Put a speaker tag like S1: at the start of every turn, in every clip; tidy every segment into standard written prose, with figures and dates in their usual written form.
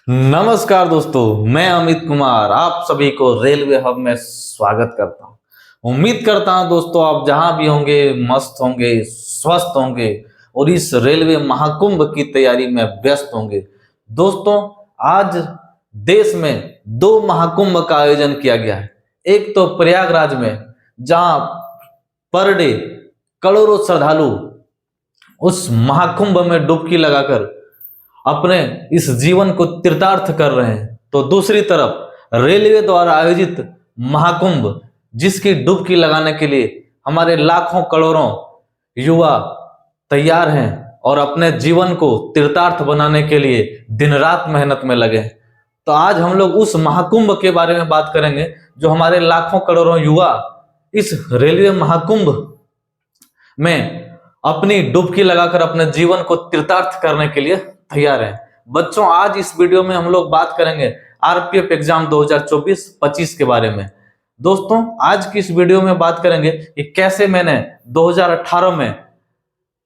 S1: नमस्कार दोस्तों, मैं अमित कुमार आप सभी को रेलवे हब में स्वागत करता हूं। उम्मीद करता हूं दोस्तों आप जहां भी होंगे मस्त होंगे, स्वस्थ होंगे और इस रेलवे महाकुंभ की तैयारी में व्यस्त होंगे। दोस्तों, आज देश में दो महाकुंभ का आयोजन किया गया है। एक तो प्रयागराज में, जहां पर डे करोड़ों श्रद्धालु उस महाकुंभ में डुबकी लगाकर अपने इस जीवन को तीर्थार्थ कर रहे हैं। तो दूसरी तरफ रेलवे द्वारा आयोजित महाकुंभ, जिसकी डुबकी लगाने के लिए हमारे लाखों करोड़ों युवा तैयार हैं और अपने जीवन को तीर्थार्थ बनाने के लिए दिन रात मेहनत में लगे हैं। तो आज हम लोग उस महाकुंभ के बारे में बात करेंगे, जो हमारे लाखों करोड़ों युवा इस रेलवे महाकुंभ में अपनी डुबकी लगाकर अपने जीवन को तीर्थार्थ करने के लिए तैयार है। बच्चों, आज इस वीडियो में हम लोग बात करेंगे आरपीएफ एग्जाम 2024-25 के बारे में। दोस्तों, आज की इस वीडियो में बात करेंगे कि कैसे मैंने 2018 में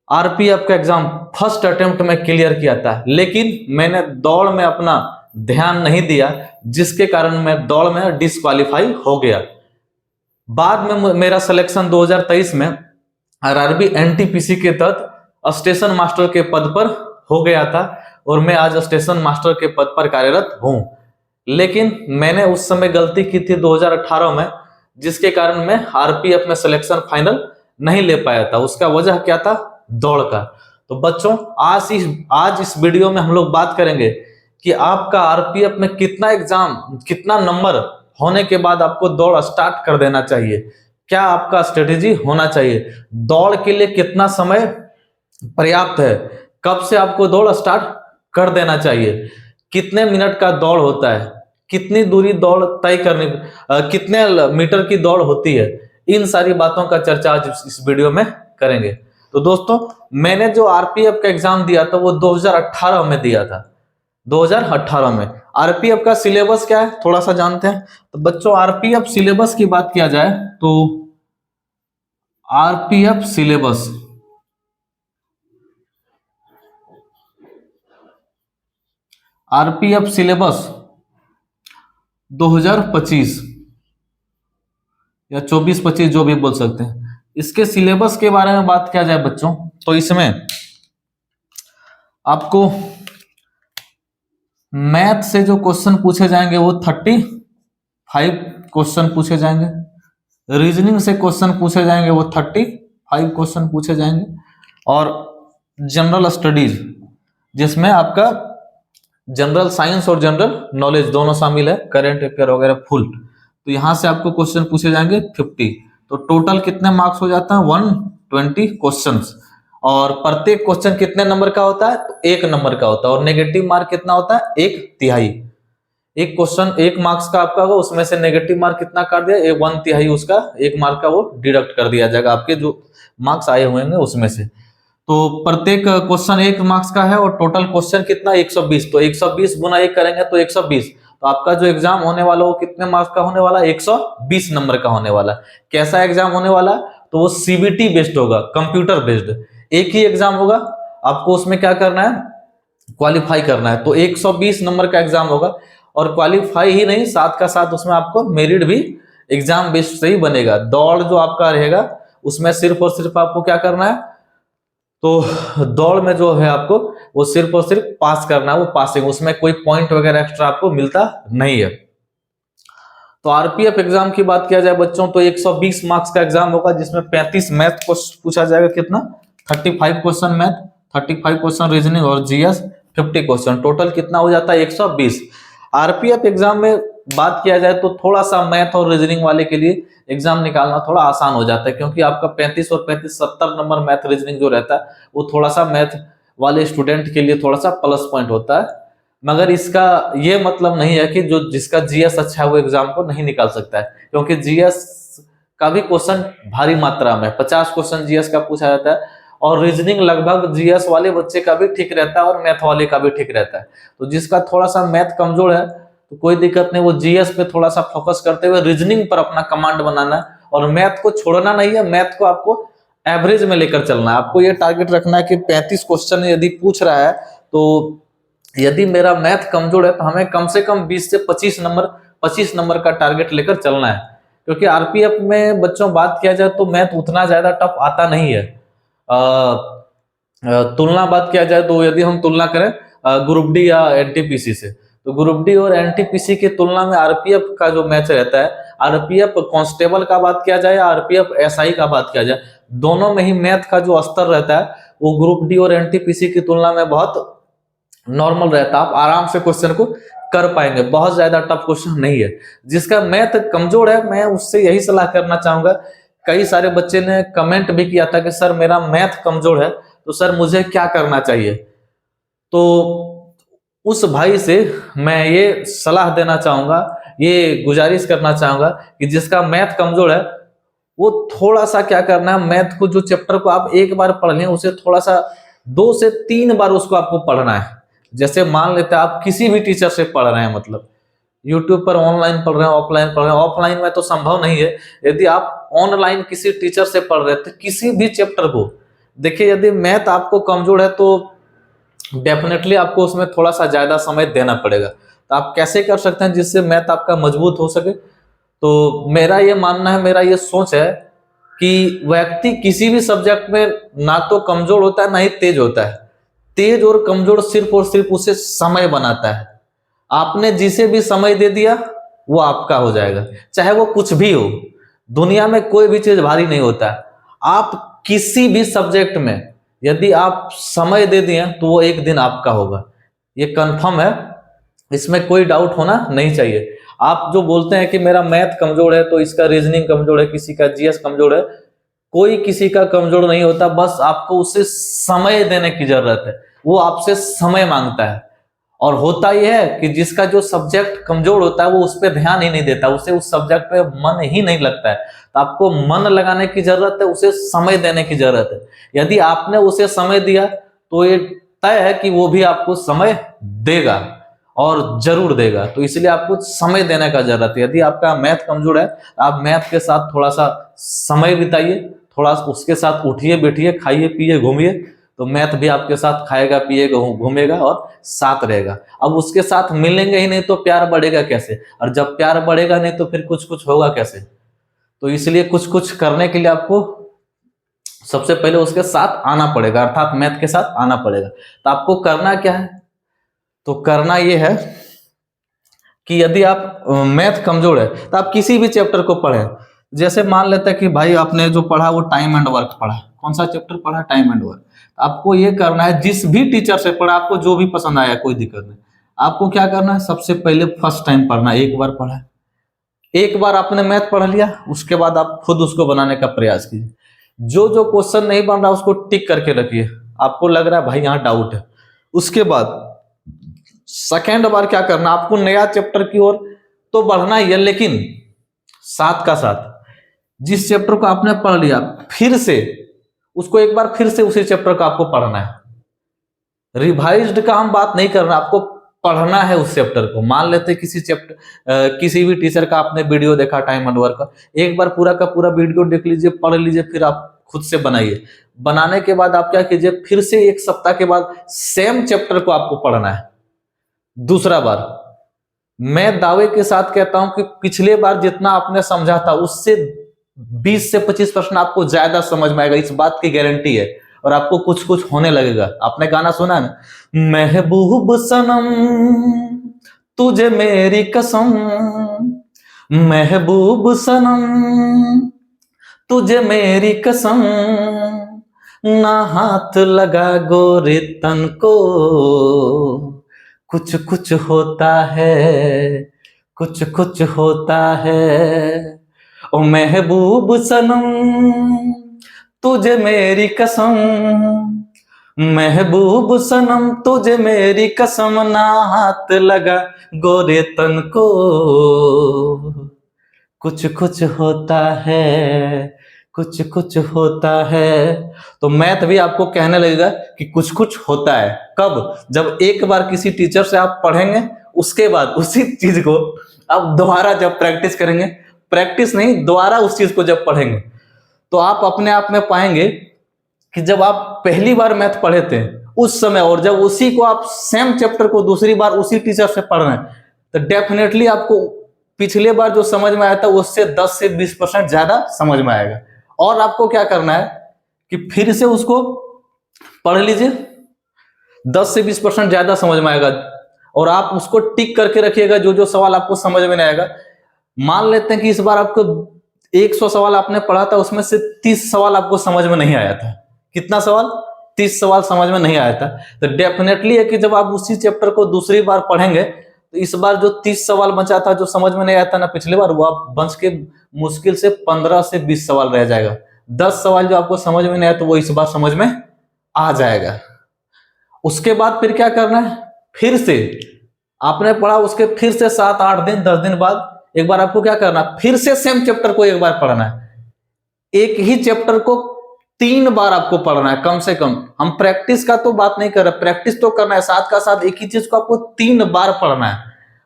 S1: आरपीएफ का एग्जाम फर्स्ट अटेम्प्ट में क्लियर किया था, लेकिन मैंने दौड़ में अपना ध्यान नहीं दिया, जिसके कारण मैं दौड़ में डिस्क्वालीफाई हो गया। बाद में मेरा सिलेक्शन 2023 में आरआरबी एनटीपीसी के तहत स्टेशन मास्टर के पद पर हो गया था और मैं आज स्टेशन मास्टर के पद पर कार्यरत हूं। लेकिन मैंने उस समय गलती की थी 2018 में, जिसके कारण मैं आरपीएफ में सिलेक्शन फाइनल नहीं ले पाया था। उसका वजह क्या था? दौड़ का। तो बच्चों, आज इस वीडियो में हम लोग बात करेंगे कि आपका आरपीएफ में कितना नंबर होने के बाद आपको दौड़ स्टार्ट कर देना चाहिए, क्या आपका स्ट्रेटेजी होना चाहिए, दौड़ के लिए कितना समय पर्याप्त है, कब से आपको दौड़ स्टार्ट कर देना चाहिए, कितने मिनट का दौड़ होता है, कितनी दूरी दौड़ तय करनी, कितने मीटर की दौड़ होती है, इन सारी बातों का चर्चा आज इस वीडियो में करेंगे। तो दोस्तों, मैंने जो आरपीएफ का एग्जाम दिया था वो 2018 में दिया था। 2018 में आरपीएफ का सिलेबस क्या है थोड़ा सा जानते हैं। तो बच्चों, आरपीएफ सिलेबस की बात किया जाए तो आरपीएफ सिलेबस 2025 या 24-25 जो भी बोल सकते हैं, इसके सिलेबस के बारे में बात किया जाए बच्चों, तो इसमें आपको मैथ से जो क्वेश्चन पूछे जाएंगे वो 35 क्वेश्चन पूछे जाएंगे। रीजनिंग से क्वेश्चन पूछे जाएंगे वो 35 क्वेश्चन पूछे जाएंगे। और जनरल स्टडीज, जिसमें आपका जनरल साइंस और जनरल नॉलेज दोनों शामिल है, करेंट अफेयर वगैरह फुल, तो यहां से आपको क्वेश्चन पूछे जाएंगे 50। तो टोटल कितने मार्क्स हो जाता है? 120 क्वेश्चंस। और प्रत्येक क्वेश्चन कितने नंबर का होता है? तो 1 नंबर का होता है। और नेगेटिव मार्क कितना होता है? 1/3। एक क्वेश्चन 1 मार्क्स का आपका होगा, उसमें से नेगेटिव मार्क कितना कर दिया? 1/3 उसका 1 मार्क का वो डिडक्ट कर दिया जाएगा आपके जो मार्क्स आए हुए हैं उसमें से। तो प्रत्येक क्वेश्चन 1 मार्क्स का है और टोटल क्वेश्चन कितना? 120। तो 120 गुना 1 करेंगे तो 120। तो आपका जो एग्जाम होने वाला वो कितने मार्क्स का होने वाला? 120 नंबर का होने वाला। कैसा एग्जाम होने वाला? तो वो सीबीटी बेस्ड होगा, कंप्यूटर बेस्ड। एक ही एग्जाम होगा, आपको उसमें क्या करना है? क्वालिफाई करना है। तो 120 नंबर का एग्जाम होगा और क्वालिफाई ही नहीं, साथ का साथ उसमें आपको मेरिट भी एग्जाम बेस्ड से ही बनेगा। दौड़ जो आपका रहेगा उसमें सिर्फ और सिर्फ आपको क्या करना है? तो दौड़ में जो है आपको वो सिर्फ और सिर्फ पास करना है, वो पासिंग, उसमें कोई पॉइंट वगैरह एक्स्ट्रा आपको मिलता नहीं है। तो आरपीएफ एग्जाम की बात किया जाए बच्चों तो 120 मार्क्स का एग्जाम होगा, जिसमें 35 मैथ को पूछा जाएगा। कितना? 35 क्वेश्चन मैथ, 35 क्वेश्चन रीजनिंग और जीएस 50 क्वेश्चन। टोटल कितना हो जाता है? 120। आरपीएफ एग्जाम में बात किया जाए तो थोड़ा सा मैथ और रीजनिंग वाले के लिए एग्जाम निकालना थोड़ा आसान हो जाता है, क्योंकि आपका 35 और 35 70 नंबर मैथ रीजनिंग जो रहता है वो थोड़ा सा मैथ वाले स्टूडेंट के लिए थोड़ा सा प्लस पॉइंट होता है। मगर इसका ये मतलब नहीं है कि जो जिसका जीएस अच्छा है वो एग्जाम को नहीं निकाल सकता है, क्योंकि जीएस का भी क्वेश्चन भारी मात्रा में 50 क्वेश्चन जीएस का पूछा जाता है और रीजनिंग लगभग जीएस वाले बच्चे का भी ठीक रहता है और मैथ वाले का भी ठीक रहता है। तो जिसका थोड़ा सा मैथ कमजोर है तो कोई दिक्कत नहीं, वो जीएस पे थोड़ा सा फोकस करते हुए रीजनिंग पर अपना कमांड बनाना है और मैथ को छोड़ना नहीं है। मैथ को आपको एवरेज में लेकर चलना है। आपको ये टारगेट रखना है कि 35 क्वेश्चन यदि पूछ रहा है तो यदि मेरा मैथ कमजोर है तो हमें कम से कम 20 से 25 नंबर का टारगेट लेकर चलना है, क्योंकि आरपीएफ में बच्चों बात किया जाए तो मैथ उतना ज्यादा टफ आता नहीं है। तुलना बात किया जाए तो यदि हम तुलना करें ग्रुप डी या एनटीपीसी से, तो ग्रुप डी और एनटीपीसी की तुलना में आरपीएफ का जो मैथ रहता है, आरपीएफ कांस्टेबल का बात किया जाए, आरपीएफ एसआई का बात किया जाए, दोनों में ही मैथ का जो स्तर रहता है वो ग्रुप डी और एनटीपीसी की तुलना में बहुत नॉर्मल रहता है। आप आराम से क्वेश्चन को कर पाएंगे, बहुत ज्यादा टफ क्वेश्चन नहीं है। जिसका मैथ कमजोर है मैं उससे यही सलाह करना चाहूंगा, कई सारे बच्चे ने कमेंट भी किया था कि सर मेरा मैथ कमजोर है तो सर मुझे क्या करना चाहिए। तो उस भाई से मैं ये सलाह देना चाहूंगा, ये गुजारिश करना चाहूंगा कि जिसका मैथ कमजोर है वो थोड़ा सा क्या करना है, मैथ को जो चैप्टर को आप एक बार पढ़ लें उसे थोड़ा सा 2 से 3 बार उसको आपको पढ़ना है। जैसे मान लेते हैं आप किसी भी टीचर से पढ़ रहे हैं, मतलब यूट्यूब पर ऑनलाइन पढ़ रहे हैं, ऑफलाइन पढ़ रहे हैं, ऑफलाइन में तो संभव नहीं है। यदि आप ऑनलाइन किसी टीचर से पढ़ रहे हैं तो किसी भी चैप्टर को देखिए, यदि मैथ आपको कमजोर है तो डेफिनेटली आपको उसमें थोड़ा सा ज्यादा समय देना पड़ेगा। तो आप कैसे कर सकते हैं जिससे मैथ आपका मजबूत हो सके? तो मेरा ये मानना है, मेरा ये सोच है कि व्यक्ति किसी भी सब्जेक्ट में ना तो कमजोर होता है ना ही तेज होता है। तेज और कमजोर सिर्फ और सिर्फ उसे समय बनाता है। आपने जिसे भी समय दे दिया वो आपका हो जाएगा, चाहे वो कुछ भी हो। दुनिया में कोई भी चीज भारी नहीं होता है। आप किसी भी सब्जेक्ट में यदि आप समय दे दिए तो वो एक दिन आपका होगा, ये कंफर्म है, इसमें कोई डाउट होना नहीं चाहिए। आप जो बोलते हैं कि मेरा मैथ कमजोर है तो इसका रीजनिंग कमजोर है, किसी का जीएस कमजोर है, कोई किसी का कमजोर नहीं होता, बस आपको उसे समय देने की जरूरत है। वो आपसे समय मांगता है। और होता यह है कि जिसका जो सब्जेक्ट कमजोर होता है वो उस पर ध्यान ही नहीं देता, उसे उस सब्जेक्ट पे मन ही नहीं लगता है। तो आपको मन लगाने की जरूरत है, उसे समय देने की जरूरत है। यदि आपने उसे समय दिया तो ये तय है कि वो भी आपको समय देगा और जरूर देगा। तो इसलिए आपको समय देने का जरूरत है। यदि आपका मैथ कमजोर है, आप मैथ के साथ थोड़ा सा समय बिताइए, थोड़ा उसके साथ उठिए बैठिए, खाइए पिए घूमिए, तो मैथ भी आपके साथ खाएगा पिएगा घूमेगा और साथ रहेगा। अब उसके साथ मिलेंगे ही नहीं तो प्यार बढ़ेगा कैसे, और जब प्यार बढ़ेगा नहीं तो फिर कुछ कुछ होगा कैसे। तो इसलिए कुछ कुछ करने के लिए आपको सबसे पहले उसके साथ आना पड़ेगा, अर्थात मैथ के साथ आना पड़ेगा। तो आपको करना क्या है? तो करना यह है कि यदि आप मैथ कमजोर है तो आप किसी भी चैप्टर को पढ़ें। जैसे मान लेते हैं कि भाई आपने जो पढ़ा वो टाइम एंड वर्क पढ़ा, कौन सा चैप्टर पढ़ा? Time and work. आपको ये करना है, जिस भी टीचर से पढ़ा आपको जो भी पसंद आया कोई दिक्कत नहीं, आपको क्या करना है, सबसे पहले फर्स्ट टाइम पढ़ना। एक बार पढ़ा, एक बार आपने मैथ पढ़ लिया, उसके बाद आप खुद उसको बनाने का प्रयास कीजिए। जो जो क्वेश्चन नहीं बन रहा उसको टिक करके रखिए, आपको लग रहा है भाई यहाँ डाउट है। उसके बाद सेकेंड बार क्या करना, आपको नया चैप्टर की ओर तो बढ़ना ही है, लेकिन साथ का साथ जिस चैप्टर को आपने पढ़ लिया फिर से उसको एक बार फिर से उसी चैप्टर को आपको पढ़ना है। रिवाइज्ड का हम बात नहीं करना, आपको पढ़ना है उस चैप्टर को। मान लेते किसी चैप्टर किसी भी टीचर का आपने वीडियो देखा टाइम एंड वर्क का, एक बार पूरा का पूरा वीडियो देख लीजिए, पढ़ लीजिए, फिर आप खुद से बनाइए। बनाने के बाद आप क्या कीजिए, फिर से एक सप्ताह के बाद सेम चैप्टर को आपको पढ़ना है दूसरा बार। मैं दावे के साथ कहता हूं कि पिछले बार जितना आपने समझा था उससे 20 से 25% आपको ज्यादा समझ में आएगा, इस बात की गारंटी है। और आपको कुछ कुछ होने लगेगा। आपने गाना सुना है ना, महबूब सनम तुझे मेरी कसम, महबूब सनम तुझे मेरी कसम, ना हाथ लगा गोरे तन को, कुछ कुछ होता है, कुछ कुछ होता है। ओ महबूब सनम तुझे मेरी कसम, महबूब सनम तुझे मेरी कसम, ना हाथ लगा गोरे तन को, कुछ कुछ होता है, कुछ कुछ होता है। तो मैथ भी आपको कहने लगेगा कि कुछ कुछ होता है। कब? जब एक बार किसी टीचर से आप पढ़ेंगे, उसके बाद उसी चीज को आप दोबारा जब प्रैक्टिस करेंगे, प्रैक्टिस नहीं दोबारा उस चीज को जब पढ़ेंगे, तो आप अपने आप में पाएंगे कि जब आप पहली बार मैथ पढ़े थे उस समय, और जब उसी को आप सेम चैप्टर को दूसरी बार उसी टीचर से पढ़ रहे हैं तो डेफिनेटली आपको पिछले बार जो समझ में आया था उससे 10 से 20% ज्यादा समझ में आएगा। और आपको क्या करना है कि फिर से उसको पढ़ लीजिए, 10 से 20% ज्यादा समझ में आएगा, और आप उसको टिक करके रखिएगा जो जो सवाल आपको समझ में नहीं आएगा। मान लेते हैं कि इस बार आपको 100 सवाल आपने पढ़ा था, उसमें से 30 सवाल आपको समझ में नहीं आया था। कितना सवाल? 30 सवाल समझ में नहीं आया था। तो डेफिनेटली है कि जब आप उसी चैप्टर को दूसरी बार पढ़ेंगे तो इस बार जो 30 सवाल बचा था जो समझ में नहीं आया था ना पिछले बार, वो आप बच के मुश्किल से 15 से 20 सवाल रह जाएगा। 10 सवाल जो आपको समझ में नहीं आया तो वो इस बार समझ में आ जाएगा। उसके बाद फिर क्या करना है, फिर से आपने पढ़ा, उसके फिर से 7, 8 दिन, 10 दिन बाद एक बार आपको क्या करना, फिर से सेम चैप्टर को एक बार पढ़ना है। एक ही चैप्टर को 3 बार आपको पढ़ना है कम से कम। हम प्रैक्टिस का तो बात नहीं कर रहे, प्रैक्टिस तो करना है, साथ का साथ एक ही चीज को आपको 3 बार पढ़ना है।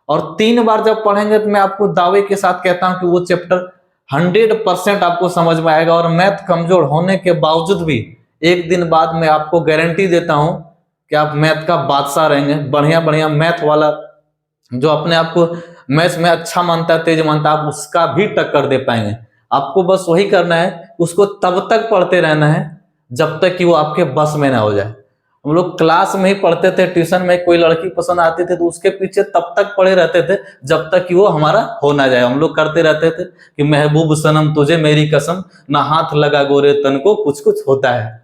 S1: और 3 बार जब पढ़ेंगे तो मैं आपको दावे के साथ कहता हूं कि वो चैप्टर 100% आपको समझ में आएगा। और मैथ कमजोर होने के बावजूद भी एक दिन बाद मैं आपको गारंटी देता हूं कि आप मैथ का बादशाह रहेंगे। बढ़िया बढ़िया मैथ वाला जो अपने आप को मैथ में अच्छा मानता है, तेज मानता है, आप उसका भी टक्कर दे पाएंगे। आपको बस वही करना है, उसको तब तक पढ़ते रहना है जब तक कि वो आपके बस में ना हो जाए। हम लोग क्लास में ही पढ़ते थे, ट्यूशन में कोई लड़की पसंद आती थी तो उसके पीछे तब तक पड़े रहते थे जब तक कि वो हमारा हो ना जाए। हम लोग करते रहते थे कि महबूब सनम तुझे मेरी कसम, ना हाथ लगा गोरे तन को कुछ कुछ होता है।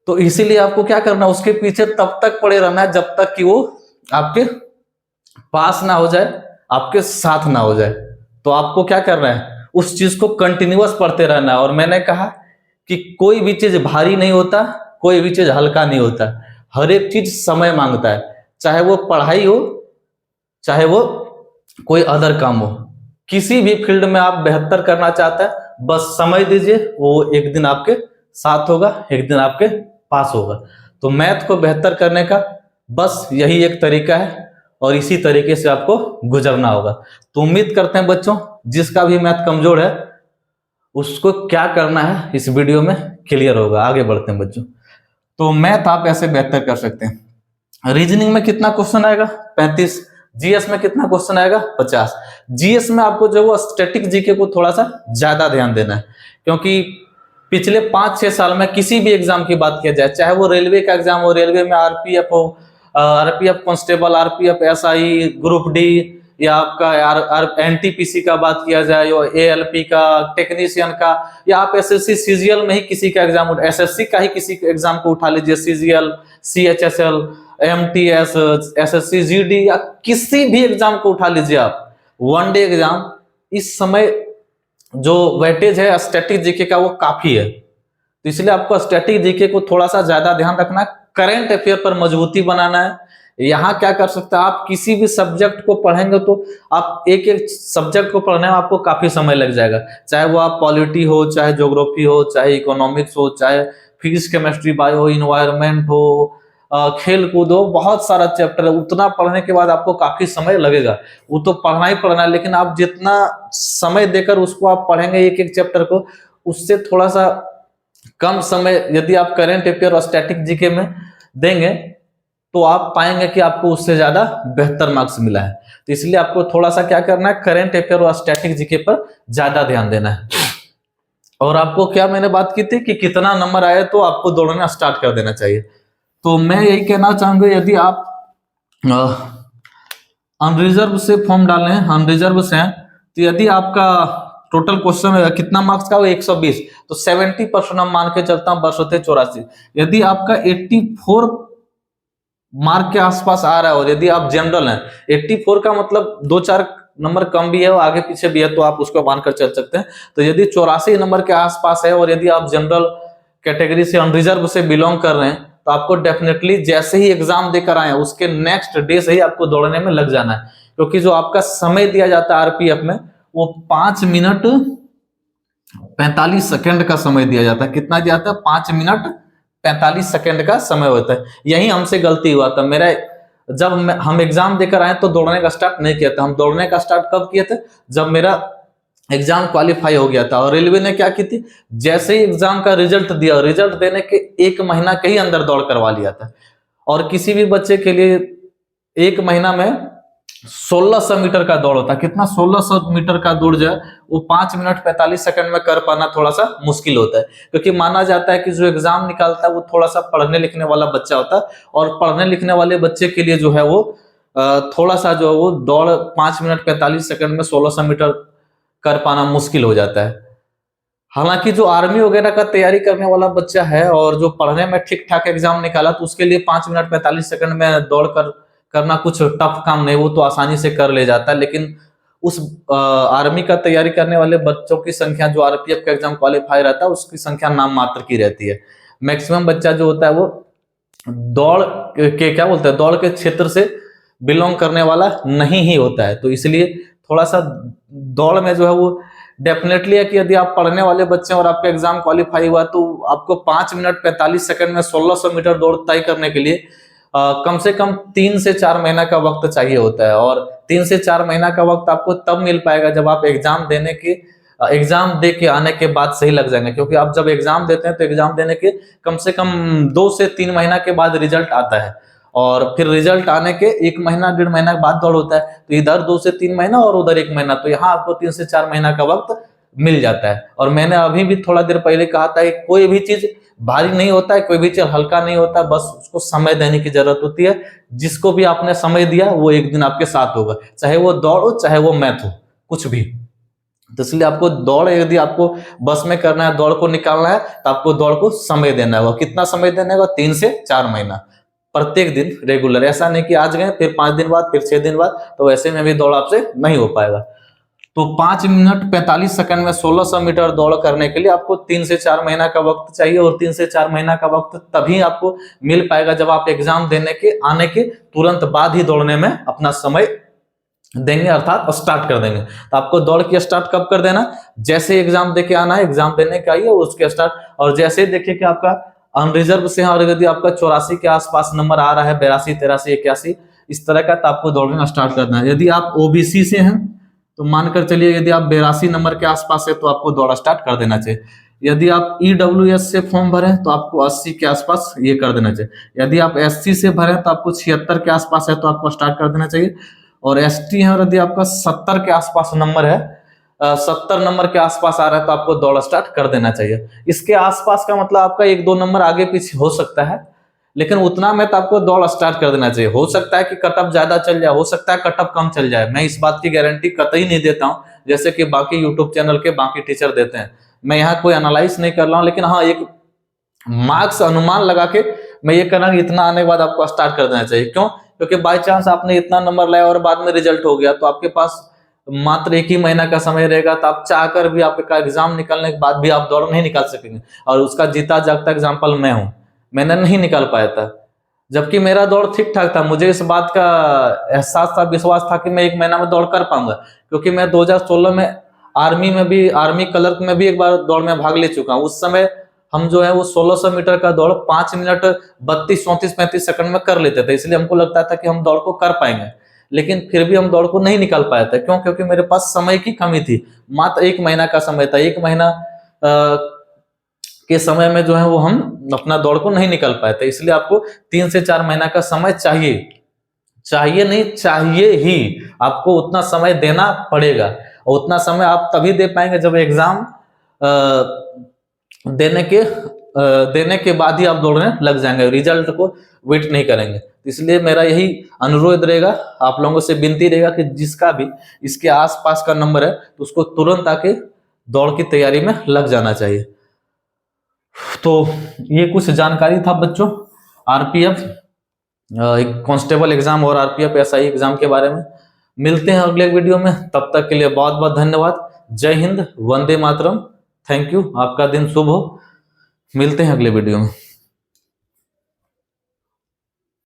S1: तो इसीलिए आपको क्या करना, उसके पीछे तब तक पड़े रहना है जब तक कि वो आपके पास ना हो जाए, आपके साथ ना हो जाए। तो आपको क्या करना है, उस चीज को कंटिन्यूअस पढ़ते रहना है। और मैंने कहा कि कोई भी चीज भारी नहीं होता, कोई भी चीज हल्का नहीं होता, हर एक चीज समय मांगता है। चाहे वो पढ़ाई हो, चाहे वो कोई अदर काम हो, किसी भी फील्ड में आप बेहतर करना चाहते हैं, बस समय दीजिए, वो एक दिन आपके साथ होगा, एक दिन आपके पास होगा। तो मैथ को बेहतर करने का बस यही एक तरीका है और इसी तरीके से आपको गुजरना होगा। तो उम्मीद करते हैं बच्चों, जिसका भी मैथ कमजोर है उसको क्या करना है इस वीडियो में क्लियर होगा। आगे बढ़ते हैं बच्चों। तो मैथ आप ऐसे बेहतर कर सकते हैं। रीजनिंग में कितना क्वेश्चन आएगा? 35। जीएस में कितना क्वेश्चन आएगा? 50। जीएस में आपको जो वो स्टैटिक जीके को थोड़ा सा ज्यादा ध्यान देना है, क्योंकि पिछले 5-6 साल में किसी भी एग्जाम की बात किया जाए, चाहे वो रेलवे का एग्जाम हो, रेलवे में आरपीएफ हो, RPF constable, RPF SI, group D, या आपका एनटीपीसी का बात किया जाए, और एएलपी का, टेक्नीशियन का, या आप एसएससी सीजीएल में ही किसी का एग्जाम, एसएससी का ही किसी एग्जाम को उठा लीजिए, CGL, CHSL, MTS, SSC GD, या किसी भी एग्जाम को उठा लीजिए आप, वनडे एग्जाम, इस समय जो वेटेज है स्टैटिक जीके का वो काफी है। तो इसलिए आपको स्टैटिक जीके को थोड़ा सा ज्यादा ध्यान रखना है, करंट अफेयर पर मजबूती बनाना है। यहाँ क्या कर सकते हैं, आप किसी भी सब्जेक्ट को पढ़ेंगे तो आप एक एक सब्जेक्ट को पढ़ने में आपको काफी समय लग जाएगा, चाहे वो आप पॉलिटी हो, चाहे ज्योग्राफी हो, चाहे इकोनॉमिक्स हो, चाहे फिजिक्स, केमिस्ट्री, बायो, इन्वायरमेंट हो, खेल कूद हो, बहुत सारा चैप्टर है। उतना पढ़ने के बाद आपको काफी समय लगेगा, वो तो पढ़ना ही पढ़ना है, लेकिन आप जितना समय देकर उसको आप पढ़ेंगे एक एक चैप्टर को, उससे थोड़ा सा कम समय यदि आप करंट अफेयर और स्टैटिक जीके में देंगे तो आप पाएंगे कि आपको उससे ज्यादा बेहतर मार्क्स मिला है। तो इसलिए आपको थोड़ा सा क्या करना है, करंट अफेयर और स्टैटिक जीके पर ज्यादा ध्यान देना है। और आपको क्या मैंने बात की थी कि कितना नंबर आए तो आपको दौड़ना स्टार्ट कर देना चाहिए। तो मैं यही कहना चाहूंगा, यदि आप अनरिजर्व से फॉर्म डालें, अनरिजर्व से हैं, तो यदि आपका टोटल क्वेश्चन कितना मार्क्स का हो, 120, तो 70% हम मान के चलता हूं, 84। यदि आपका 84 मार्क के आसपास आ रहा है और यदि आप जनरल हैं, 84 का मतलब 2-4 नंबर कम भी है और आगे पीछे भी है, तो आप उसको मानकर चल सकते हैं। तो यदि 84 नंबर के आसपास है और यदि आप जनरल कैटेगरी से, अनरिजर्व से बिलोंग कर रहे हैं, तो आपको डेफिनेटली जैसे ही एग्जाम देकर आए उसके नेक्स्ट डे से ही आपको दौड़ने में लग जाना है, क्योंकि जो आपका समय दिया जाता है आरपीएफ में वो 5 मिनट 45 सेकंड का समय दिया जाता है। कितना दिया जाता है? 5 मिनट 45 सेकंड का समय होता है। यही हमसे गलती हुआ था। मेरा जब हम एग्जाम देकर आए तो दौड़ने का स्टार्ट नहीं किया था। हम दौड़ने का स्टार्ट कब किए थे? जब मेरा एग्जाम क्वालिफाई हो गया था और रेलवे ने क्या की थी, जैसे ही एग्जाम का रिजल्ट दिया, रिजल्ट देने के 1 महीना के ही अंदर दौड़ करवा लिया था। और किसी भी बच्चे के लिए 1 महीना में 1600 मीटर का दौड़ होता है। कितना? 1600 मीटर का दौड़ जो है वो 5 मिनट 45 सेकंड में कर पाना थोड़ा सा मुश्किल होता है, क्योंकि माना जाता है कि जो एग्जाम निकालता है वो थोड़ा सा पढ़ने लिखने वाला बच्चा होता है, और पढ़ने लिखने वाले बच्चे के लिए जो है वो थोड़ा सा जो है वो दौड़ 5 मिनट 45 सेकंड में 1600 मीटर कर पाना मुश्किल हो जाता है। हालांकि जो आर्मी वगैरह का तैयारी करने वाला बच्चा है और जो पढ़ने में ठीक ठाक एग्जाम निकाला, तो उसके लिए 5 मिनट 45 सेकंड में दौड़ करना कुछ टफ काम नहीं, वो तो आसानी से कर ले जाता है। लेकिन उस आर्मी का तैयारी करने वाले बच्चों की संख्या, जो आरपीएफ का एग्जाम क्वालिफाई रहता है, उसकी संख्या नाम मात्र की रहती है। मैक्सिमम बच्चा जो होता है वो दौड़ के क्या बोलते हैं, दौड़ के क्षेत्र से बिलोंग करने वाला नहीं ही होता है। तो इसलिए थोड़ा सा दौड़ में जो है वो डेफिनेटली है कि यदि आप पढ़ने वाले बच्चे हैं और आपका एग्जाम क्वालिफाई हुआ, तो आपको 5 मिनट 45 सेकंड में 1600 मीटर दौड़ तय करने के लिए कम से कम 3 से 4 महीना का वक्त चाहिए होता है। और 3 से 4 महीना का वक्त आपको तब मिल पाएगा जब आप एग्जाम दे के आने के बाद सही लग जाएंगे, क्योंकि आप जब एग्जाम देते हैं तो एग्जाम देने के कम से कम 2 से 3 महीना के बाद रिजल्ट आता है, और फिर रिजल्ट आने के 1 महीना 1.5 महीना के बाद दौड़ होता है। तो इधर 2 से 3 महीना और उधर 1 महीना, तो यहाँ आपको 3 से 4 महीना का वक्त मिल जाता है। और मैंने अभी भी थोड़ा देर पहले कहा था कि कोई भी चीज भारी नहीं होता है, कोई भी चीज हल्का नहीं होता, बस उसको समय देने की जरूरत होती है। जिसको भी आपने समय दिया वो एक दिन आपके साथ होगा, चाहे वो दौड़ हो चाहे वो मैथ हो, कुछ भी। तो इसलिए आपको दौड़, यदि आपको बस में करना है, दौड़ को निकालना है, तो आपको दौड़ को समय देना होगा। कितना समय देना होगा? 3 से 4 महीना, प्रत्येक दिन रेगुलर। ऐसा नहीं कि आज गए फिर 5 दिन बाद फिर 6 दिन बाद, तो वैसे में भी दौड़ आपसे नहीं हो पाएगा। तो 5 मिनट 45 सेकंड में 1600 मीटर दौड़ करने के लिए आपको 3 से 4 महीना का वक्त चाहिए, और 3 से 4 महीना का वक्त तभी आपको मिल पाएगा जब आप एग्जाम देने के आने के तुरंत बाद ही दौड़ने में अपना समय देंगे, अर्थात स्टार्ट कर देंगे। तो आपको दौड़ की स्टार्ट कब कर देना? जैसे एग्जाम दे के आना है, एग्जाम देने के आइए उसके स्टार्ट। और जैसे ही देखिए कि आपका अनरिजर्व से है और यदि आपका 84 के आसपास नंबर आ रहा है, 82 83 81 इस तरह का, तो आपको दौड़ना स्टार्ट करना है। यदि आप ओबीसी से हैं तो मानकर चलिए यदि आप 82 नंबर के आसपास है तो आपको दौड़ स्टार्ट कर देना चाहिए। यदि आप ईडब्ल्यूएस से फॉर्म भरे तो आपको 80 के आसपास ये कर देना चाहिए। यदि आप एससी से भरे तो आपको 76 के आसपास है तो आपको स्टार्ट कर देना चाहिए। और एसटी है और यदि आपका 70 के आसपास नंबर है, 70 नंबर के आसपास आ रहा है, तो आपको दौड़ स्टार्ट कर देना चाहिए। इसके आसपास का मतलब आपका 1-2 नंबर आगे पीछे हो सकता है, लेकिन उतना में तो आपको दौड़ स्टार्ट कर देना चाहिए। हो सकता है कि कटअप ज्यादा चल जाए, हो सकता है कटअप कम चल जाए, मैं इस बात की गारंटी कतई नहीं देता हूं, जैसे कि बाकी यूट्यूब चैनल के बाकी टीचर देते हैं। मैं यहाँ कोई एनालाइज नहीं कर रहा हूँ, लेकिन हाँ एक मार्क्स अनुमान लगा के मैं ये कह रहा हूँ इतना आने के बाद आपको स्टार्ट कर देना चाहिए। क्यों? क्योंकि बाई चांस आपने इतना नंबर लाया और बाद में रिजल्ट हो गया, तो आपके पास मात्र 1 ही महीना का समय रहेगा, तो आप चाहकर भी आपका एग्जाम निकलने के बाद भी आप दौड़ नहीं निकाल सकेंगे। और उसका जीता जागता एग्जाम्पल मैं हूँ, मैंने नहीं निकाल पाया था, जबकि मेरा दौड़ ठीक ठाक था। मुझे इस बात का एहसास था, विश्वास था कि मैं 1 महीना में दौड़ कर पाऊंगा, क्योंकि मैं 2016 में आर्मी क्लर्क में भी एक बार दौड़ में भाग ले चुका हूँ। उस समय हम जो है वो 1600 मीटर का दौड़ 5 मिनट 32 34 35 सेकंड में कर लेते थे, इसलिए हमको लगता था कि हम दौड़ को कर पाएंगे, लेकिन फिर भी हम दौड़ को नहीं निकाल पाए थे। क्यों? क्योंकि मेरे पास समय की कमी थी। मात्र 1 महीना का समय था, 1 महीना के समय में जो है वो हम अपना दौड़ को नहीं निकाल पाए थे। इसलिए आपको 3 से 4 महीना का समय चाहिए ही, आपको उतना समय देना पड़ेगा। और उतना समय आप तभी दे पाएंगे जब एग्जाम देने के बाद ही आप दौड़ने लग जाएंगे, रिजल्ट को वेट नहीं करेंगे। इसलिए मेरा यही अनुरोध रहेगा, आप लोगों से विनती रहेगा कि जिसका भी इसके आसपास का नंबर है तो उसको तुरंत आके दौड़ की तैयारी में लग जाना चाहिए। तो ये कुछ जानकारी था बच्चों आरपीएफ कांस्टेबल एग्जाम और आरपीएफ एसआई एग्जाम के बारे में। मिलते हैं अगले वीडियो में, तब तक के लिए बहुत बहुत धन्यवाद। जय हिंद, वंदे मातरम, थैंक यू, आपका दिन शुभ हो। मिलते हैं अगले वीडियो में।